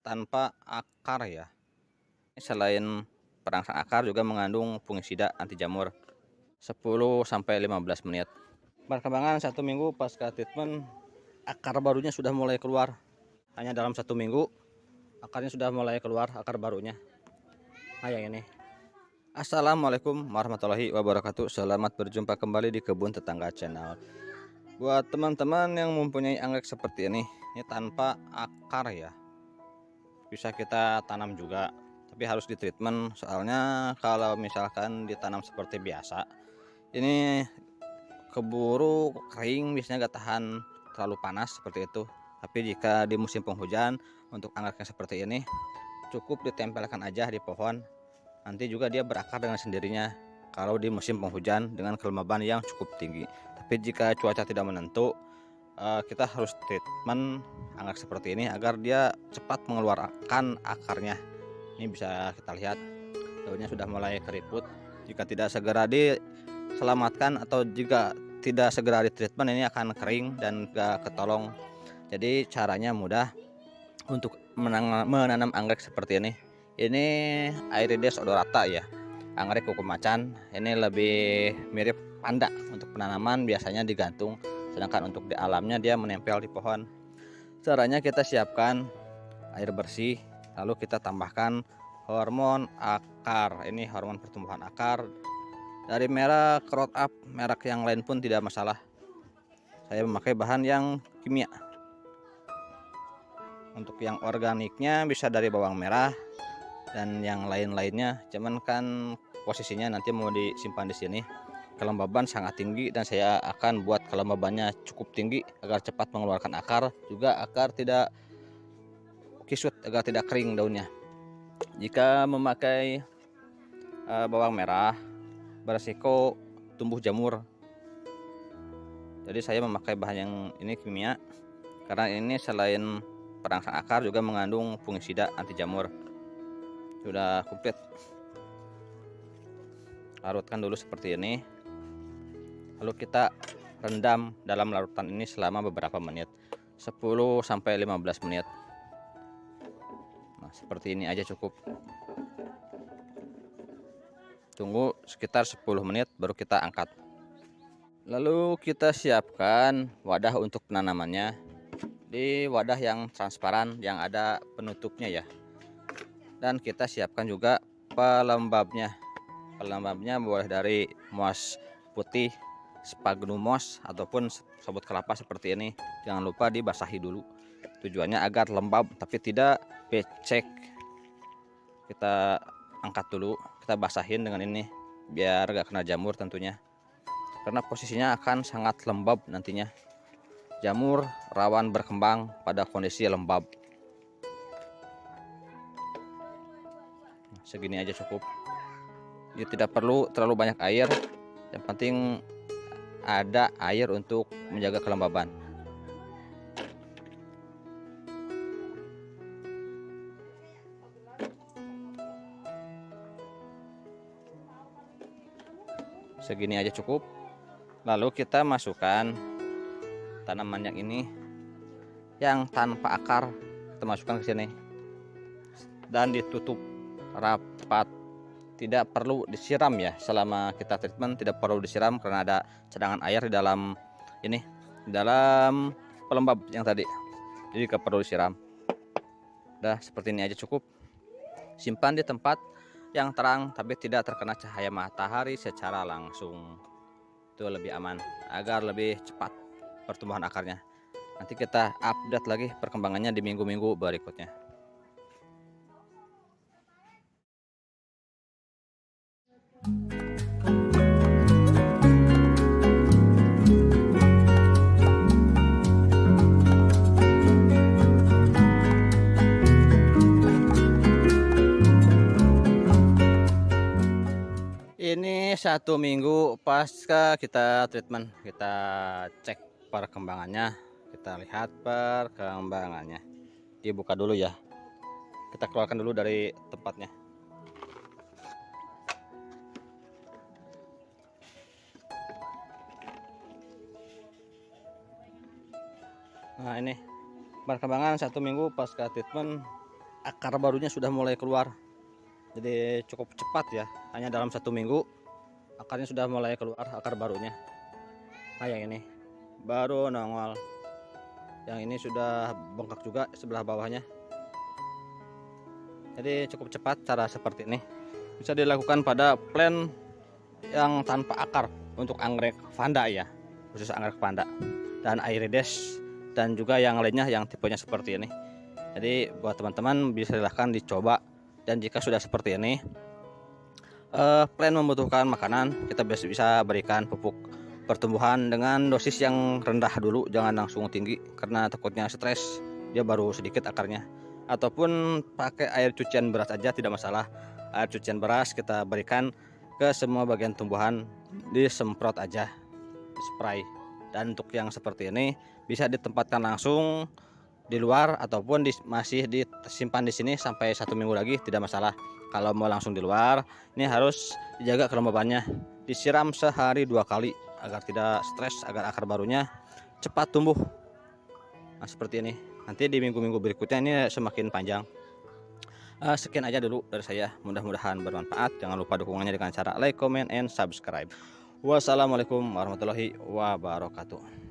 tanpa akar ya. Selain perangsang akar juga mengandung fungisida anti jamur 10 sampai 15 menit. Perkembangan 1 minggu pasca treatment, akar barunya sudah mulai keluar. Hanya dalam 1 minggu akarnya sudah mulai keluar, akar barunya. Nah yang ini. Assalamualaikum warahmatullahi wabarakatuh. Selamat berjumpa kembali di Kebun Tetangga Channel. Buat teman-teman yang mempunyai anggrek seperti ini tanpa akar ya, bisa kita tanam juga, tapi harus di treatment. Soalnya kalau misalkan ditanam seperti biasa, ini keburu kering, biasanya gak tahan terlalu panas seperti itu. Tapi jika di musim penghujan, untuk anggrek yang seperti ini cukup ditempelkan aja di pohon, nanti juga dia berakar dengan sendirinya kalau di musim penghujan dengan kelembaban yang cukup tinggi. Tapi jika cuaca tidak menentu, kita harus treatment anggrek seperti ini agar dia cepat mengeluarkan akarnya. Ini bisa kita lihat daunnya sudah mulai keriput. Jika tidak segera diselamatkan atau jika tidak segera di treatment, ini akan kering dan gak ketolong. Jadi caranya mudah untuk menanam anggrek seperti ini. Ini Aerides odorata ya, anggrek kuku macan. Ini lebih mirip panda. Untuk penanaman biasanya digantung, sedangkan untuk di alamnya dia menempel di pohon. Caranya kita siapkan air bersih, lalu kita tambahkan hormon akar. Ini hormon pertumbuhan akar dari merek Root Up, merek yang lain pun tidak masalah. Saya memakai bahan yang kimia. Untuk yang organiknya bisa dari bawang merah dan yang lain-lainnya, cuman kan posisinya nanti mau disimpan di sini, kelembaban sangat tinggi dan saya akan buat kelembabannya cukup tinggi agar cepat mengeluarkan akar, juga akar tidak kisut, agar tidak kering daunnya. Jika memakai bawang merah beresiko tumbuh jamur, jadi saya memakai bahan yang ini kimia, karena ini selain perangsang akar juga mengandung fungisida anti jamur. Sudah komplit. Larutkan dulu seperti ini, lalu kita rendam dalam larutan ini selama beberapa menit, 10 sampai 15 menit. Nah seperti ini aja cukup. Tunggu sekitar 10 menit baru kita angkat. Lalu kita siapkan wadah untuk penanamannya. Di wadah yang transparan yang ada penutupnya ya. Dan kita siapkan juga pelembabnya. Pelembabnya boleh dari moss putih, sphagnum moss, ataupun sabut kelapa seperti ini. Jangan lupa dibasahi dulu. Tujuannya agar lembab tapi tidak becek. Kita angkat dulu, kita basahin dengan ini biar gak kena jamur tentunya. Karena posisinya akan sangat lembab nantinya. Jamur rawan berkembang pada kondisi lembab. Nah, segini aja cukup. Dia tidak perlu terlalu banyak air, yang penting ada air untuk menjaga kelembaban. Segini aja cukup. Lalu kita masukkan tanaman yang ini yang tanpa akar, kita masukkan ke sini dan ditutup rapat. Tidak perlu disiram ya, selama kita treatment tidak perlu disiram karena ada cadangan air di dalam ini, di dalam pelembab yang tadi, jadi tidak perlu disiram. Udah seperti ini aja cukup. Simpan di tempat yang terang tapi tidak terkena cahaya matahari secara langsung, itu lebih aman agar lebih cepat pertumbuhan akarnya. Nanti kita update lagi perkembangannya di minggu-minggu berikutnya. Ini 1 minggu pasca kita treatment, kita cek perkembangannya, kita lihat perkembangannya. Dibuka dulu ya, kita keluarkan dulu dari tempatnya. Nah ini perkembangan 1 minggu pasca treatment, akar barunya sudah mulai keluar. Jadi cukup cepat ya, hanya dalam 1 minggu akarnya sudah mulai keluar, akar barunya. Nah yang ini baru nongol, yang ini sudah bengkak juga sebelah bawahnya. Jadi cukup cepat cara seperti ini. Bisa dilakukan pada plant yang tanpa akar untuk anggrek vanda ya, khusus anggrek vanda dan Aerides, dan juga yang lainnya yang tipenya seperti ini. Jadi buat teman-teman bisa silahkan dicoba, dan jika sudah seperti ini plant membutuhkan makanan, kita bisa berikan pupuk pertumbuhan dengan dosis yang rendah dulu, jangan langsung tinggi karena takutnya stres, dia baru sedikit akarnya. Ataupun pakai air cucian beras aja tidak masalah. Air cucian beras kita berikan ke semua bagian tumbuhan, disemprot aja, spray. Dan untuk yang seperti ini bisa ditempatkan langsung di luar ataupun masih disimpan di sini sampai 1 minggu lagi, tidak masalah. Kalau mau langsung di luar, ini harus dijaga kelembabannya, disiram sehari 2 kali agar tidak stres, agar akar barunya cepat tumbuh. Nah seperti ini, nanti di minggu-minggu berikutnya ini semakin panjang. Sekian aja dulu dari saya, mudah-mudahan bermanfaat. Jangan lupa dukungannya dengan cara like, comment, and subscribe. Wassalamualaikum warahmatullahi wabarakatuh.